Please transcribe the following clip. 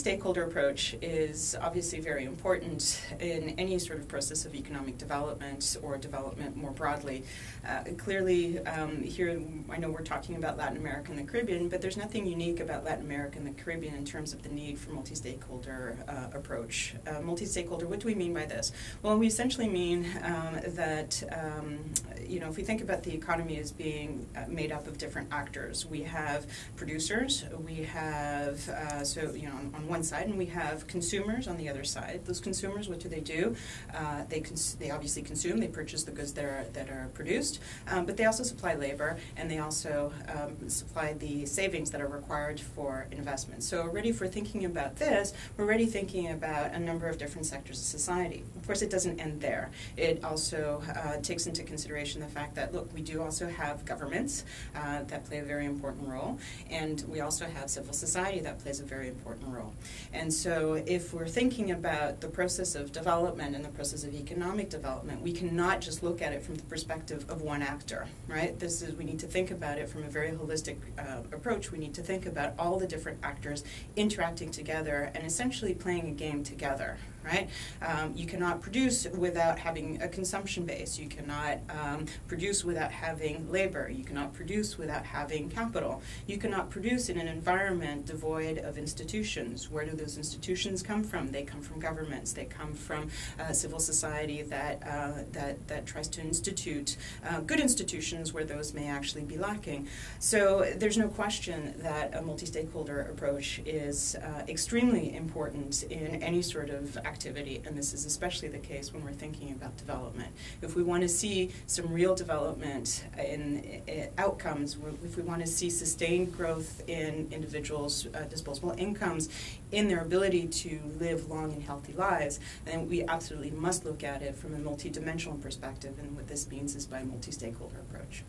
multi-stakeholder approach is obviously very important in any sort of process of economic development or development more broadly. Clearly, here I know we're talking about Latin America and the Caribbean, but there's nothing unique about Latin America and the Caribbean in terms of the need for multi-stakeholder approach. Multi-stakeholder, what do we mean by this? Well, we essentially mean that if we think about the economy as being made up of different actors, we have producers, we have on one side, and we have consumers on the other side. Those consumers, what do? They obviously consume. They purchase the goods that are produced, but they also supply labor, and they also supply the savings that are required for investment. So already, if we're thinking about this, we're already thinking about a number of different sectors of society. Of course, it doesn't end there. It also takes into consideration the fact that, look, we do also have governments that play a very important role, and we also have civil society that plays a very important role. And so if we're thinking about the process of development and the process of economic development, we cannot just look at it from the perspective of one actor, right? We need to think about it from a very holistic approach. We need to think about all the different actors interacting together and essentially playing a game together, right? You cannot produce without having a consumption base. You cannot produce without having labor. You cannot produce without having capital. You cannot produce in an environment devoid of institutions. Where do those institutions come from? They come from governments. They come from civil society that tries to institute good institutions where those may actually be lacking. So there's no question that a multi-stakeholder approach is extremely important in any sort of activity, and this is especially the case when we're thinking about development. If we want to see some real development in outcomes, if we want to see sustained growth in individuals' disposable incomes, in their ability to live long and healthy lives, then we absolutely must look at it from a multidimensional perspective, and what this means is by a multi-stakeholder approach.